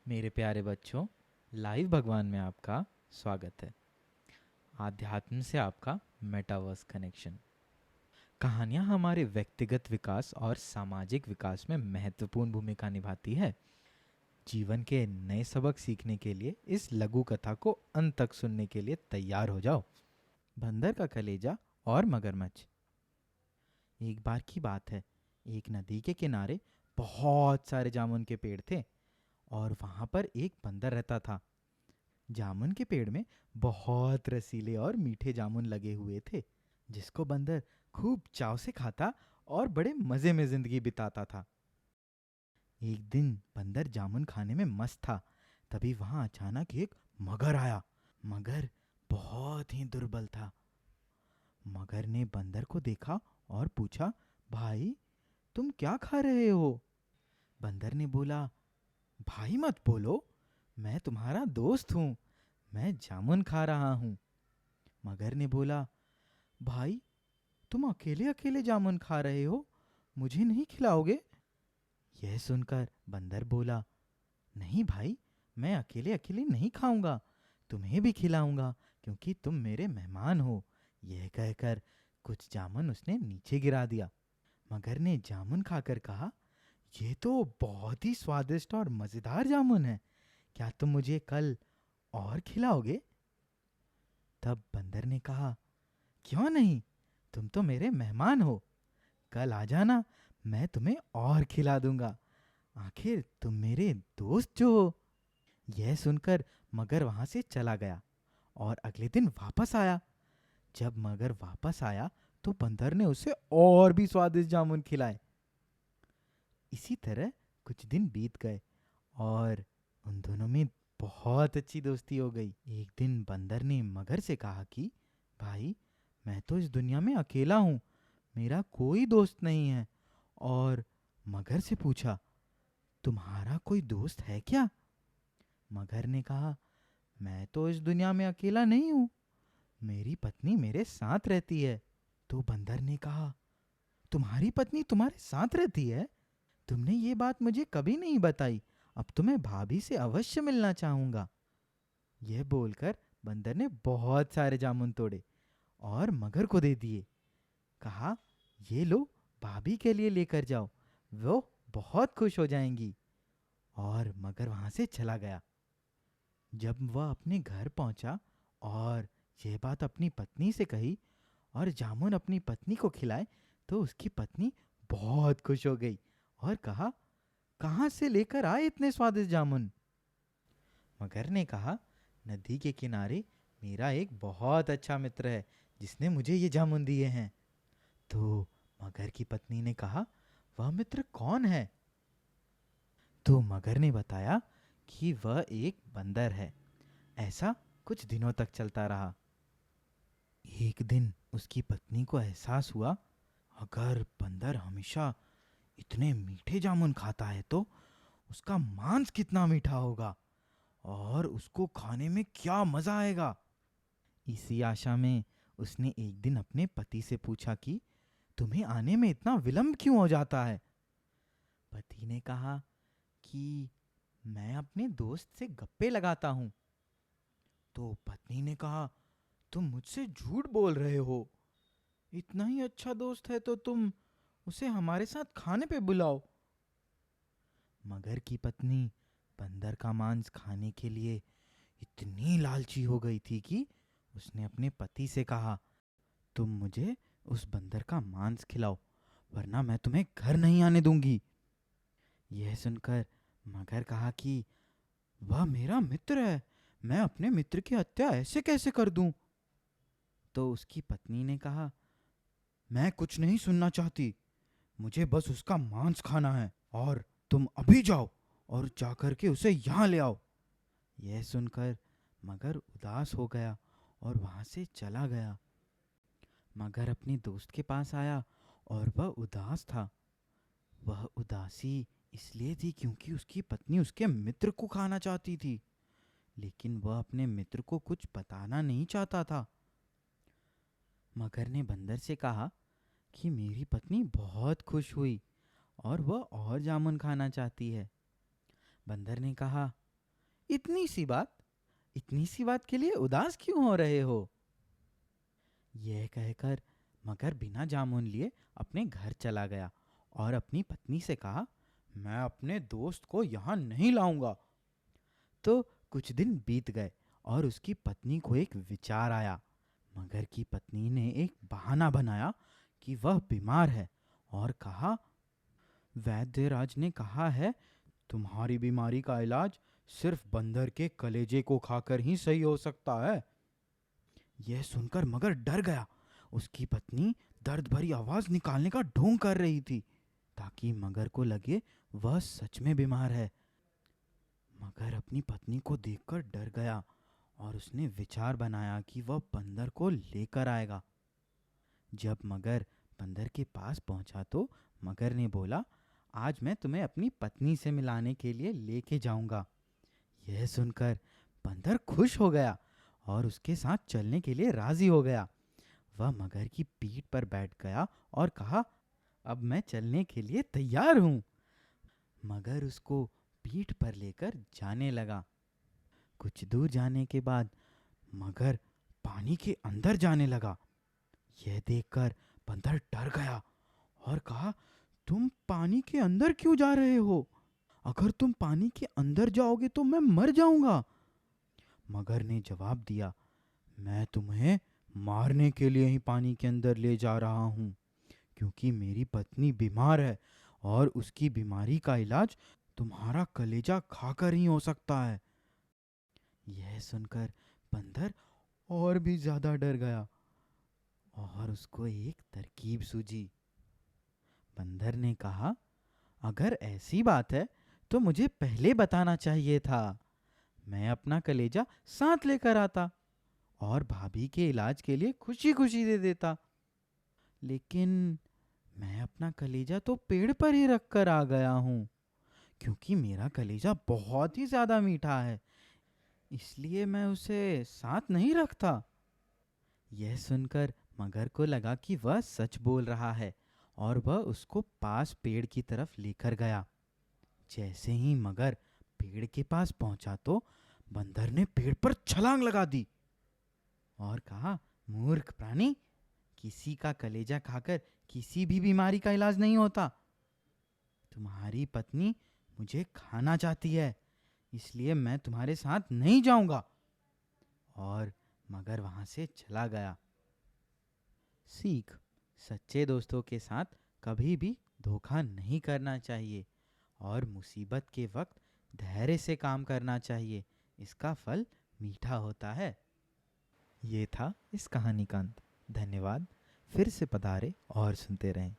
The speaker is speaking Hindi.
मेरे प्यारे बच्चों, लाइव भगवान में आपका स्वागत है। आध्यात्म से आपका मेटावर्स कनेक्शन। कहानियाँ हमारे व्यक्तिगत विकास और सामाजिक विकास में महत्वपूर्ण भूमिका निभाती है। जीवन के नए सबक सीखने के लिए इस लघु कथा को अंत तक सुनने के लिए तैयार हो जाओ। बंदर का कलेजा और मगरमच्छ। एक बार की बात है, एक नदी के किनारे बहुत सारे जामुन के पेड़ थे और वहाँ पर एक बंदर रहता था। जामुन के पेड़ में बहुत रसीले और मीठे जामुन लगे हुए थे, जिसको बंदर खूब चाव से खाता और बड़े मजे में जिंदगी बिताता था। एक दिन बंदर जामुन खाने में मस्त था, तभी वहां अचानक एक मगर आया। मगर बहुत ही दुर्बल था। मगर ने बंदर को देखा और पूछा, भाई तुम क्या खा रहे हो? बंदर ने बोला, भाई मत बोलो, मैं तुम्हारा दोस्त हूँ, मैं जामुन खा रहा हूँ। मगर ने बोला, भाई तुम अकेले अकेले जामुन खा रहे हो, मुझे नहीं खिलाओगे? यह सुनकर बंदर बोला, नहीं भाई, मैं अकेले अकेले नहीं खाऊंगा, तुम्हें भी खिलाऊंगा क्योंकि तुम मेरे मेहमान हो। यह कहकर कुछ जामुन उसने नीचे गिरा दिया। मगर ने जामुन खाकर कहा, ये तो बहुत ही स्वादिष्ट और मजेदार जामुन है, क्या तुम मुझे कल और खिलाओगे? तब बंदर ने कहा, क्यों नहीं, तुम तो मेरे मेहमान हो, कल आ जाना, मैं तुम्हें और खिला दूंगा, आखिर तुम मेरे दोस्त जो हो। यह सुनकर मगर वहां से चला गया और अगले दिन वापस आया। जब मगर वापस आया तो बंदर ने उसे और भी स्वादिष्ट जामुन खिलाए। इसी तरह कुछ दिन बीत गए और उन दोनों में बहुत अच्छी दोस्ती हो गई। एक दिन बंदर ने मगर से कहा कि भाई, मैं तो इस दुनिया में अकेला हूँ, मेरा कोई दोस्त नहीं है। और मगर से पूछा, तुम्हारा कोई दोस्त है क्या? मगर ने कहा, मैं तो इस दुनिया में अकेला नहीं हूँ, मेरी पत्नी मेरे साथ रहती है। तो बंदर ने कहा, तुम्हारी पत्नी तुम्हारे साथ रहती है? तुमने ये बात मुझे कभी नहीं बताई, अब तो मैं भाभी से अवश्य मिलना चाहूंगा। यह बोलकर बंदर ने बहुत सारे जामुन तोड़े और मगर को दे दिए। कहा, ये लो, भाभी के लिए लेकर जाओ, वो बहुत खुश हो जाएंगी। और मगर वहां से चला गया। जब वह अपने घर पहुंचा और यह बात अपनी पत्नी से कही और जामुन अपनी पत्नी को खिलाए, तो उसकी पत्नी बहुत खुश हो गई और कहा, कहाँ से लेकर आए इतने स्वादिष्ट जामुन? मगर ने कहा, नदी के किनारे मेरा एक बहुत अच्छा मित्र है, जिसने मुझे ये जामुन दिए हैं। तो मगर की पत्नी ने कहा, वह मित्र कौन है? तो मगर ने बताया कि वह एक बंदर है। ऐसा कुछ दिनों तक चलता रहा। एक दिन उसकी पत्नी को एहसास हुआ, अगर बंदर हमेशा इतने मीठे जामुन खाता है तो उसका मांस कितना मीठा होगा और उसको खाने में क्या मजा आएगा। इसी आशा में उसने एक दिन अपने पति से पूछा कि तुम्हें आने में इतना विलंब क्यों हो जाता है? पति ने कहा कि मैं अपने दोस्त से गप्पे लगाता हूँ। तो पत्नी ने कहा, तुम मुझसे झूठ बोल रहे हो, इतना ही अच्छा दोस्त है तो तुम उसे हमारे साथ खाने पे बुलाओ। मगर की पत्नी बंदर का मांस खाने के लिए इतनी लालची हो गई थी कि उसने अपने पति से कहा, तुम मुझे उस बंदर का मांस खिलाओ, वरना मैं तुम्हें घर नहीं आने दूंगी। यह सुनकर मगर कहा कि वह मेरा मित्र है, मैं अपने मित्र की हत्या ऐसे कैसे कर दूं? तो उसकी पत्नी ने कहा, मैं कुछ नहीं सुनना चाहती, मुझे बस उसका मांस खाना है और तुम अभी जाओ और जाकर के उसे यहाँ ले आओ। यह सुनकर मगर उदास हो गया और वहां से चला गया। मगर अपने दोस्त के पास आया और वह उदास था। वह उदासी इसलिए थी क्योंकि उसकी पत्नी उसके मित्र को खाना चाहती थी, लेकिन वह अपने मित्र को कुछ बताना नहीं चाहता था। मगर ने बंदर से कहा कि मेरी पत्नी बहुत खुश हुई और वह और जामुन खाना चाहती है। बंदर ने कहा, इतनी सी बात के लिए उदास क्यों हो रहे हो? यह कहकर मगर बिना जामुन लिए अपने घर चला गया और अपनी पत्नी से कहा, मैं अपने दोस्त को यहाँ नहीं लाऊंगा। तो कुछ दिन बीत गए और उसकी पत्नी को एक विचार आया। मगर की पत्नी ने एक बहाना बनाया कि वह बीमार है और कहा, वैद्यराज ने कहा है तुम्हारी बीमारी का इलाज सिर्फ बंदर के कलेजे को खाकर ही सही हो सकता है। यह सुनकर मगर डर गया। उसकी पत्नी दर्द भरी आवाज निकालने का ढोंग कर रही थी ताकि मगर को लगे वह सच में बीमार है। मगर अपनी पत्नी को देखकर डर गया और उसने विचार बनाया कि वह बंदर को लेकर आएगा। जब मगर बंदर के पास पहुंचा तो मगर ने बोला, आज मैं तुम्हें अपनी पत्नी से मिलाने के लिए लेके जाऊंगा। यह सुनकर बंदर खुश हो गया और उसके साथ चलने के लिए राजी हो गया। वह मगर की पीठ पर बैठ गया और कहा, अब मैं चलने के लिए तैयार हूं। मगर उसको पीठ पर लेकर जाने लगा। कुछ दूर जाने के बाद मगर पानी के अंदर जाने लगा। यह देखकर बंदर डर गया और कहा, तुम पानी के अंदर क्यों जा रहे हो? अगर तुम पानी के अंदर जाओगे तो मैं मर जाऊंगा। मगर ने जवाब दिया, मैं तुम्हें मारने के लिए ही पानी के अंदर ले जा रहा हूं, क्योंकि मेरी पत्नी बीमार है और उसकी बीमारी का इलाज तुम्हारा कलेजा खाकर ही हो सकता है। यह सुनकर बंदर और भी ज्यादा डर गया और उसको एक तरकीब सूझी। बंदर ने कहा, अगर ऐसी बात है तो मुझे पहले बताना चाहिए था। मैं अपना कलेजा साथ लेकर आता और भाभी के इलाज के लिए खुशी खुशी दे देता। लेकिन मैं अपना कलेजा तो पेड़ पर ही रख कर आ गया हूँ, क्योंकि मेरा कलेजा बहुत ही ज्यादा मीठा है, इसलिए मैं उसे साथ नहीं रखता। यह सुनकर मगर को लगा कि वह सच बोल रहा है और वह उसको पास पेड़ की तरफ लेकर गया। जैसे ही मगर पेड़ के पास पहुंचा तो बंदर ने पेड़ पर छलांग लगा दी और कहा, मूर्ख प्राणी, किसी का कलेजा खाकर किसी भी बीमारी का इलाज नहीं होता। तुम्हारी पत्नी मुझे खाना चाहती है, इसलिए मैं तुम्हारे साथ नहीं जाऊंगा। और मगर वहां से चला गया। सीख, सच्चे दोस्तों के साथ कभी भी धोखा नहीं करना चाहिए और मुसीबत के वक्त धैर्य से काम करना चाहिए। इसका फल मीठा होता है। ये था इस कहानी का अंत। धन्यवाद। फिर से पधारे और सुनते रहें।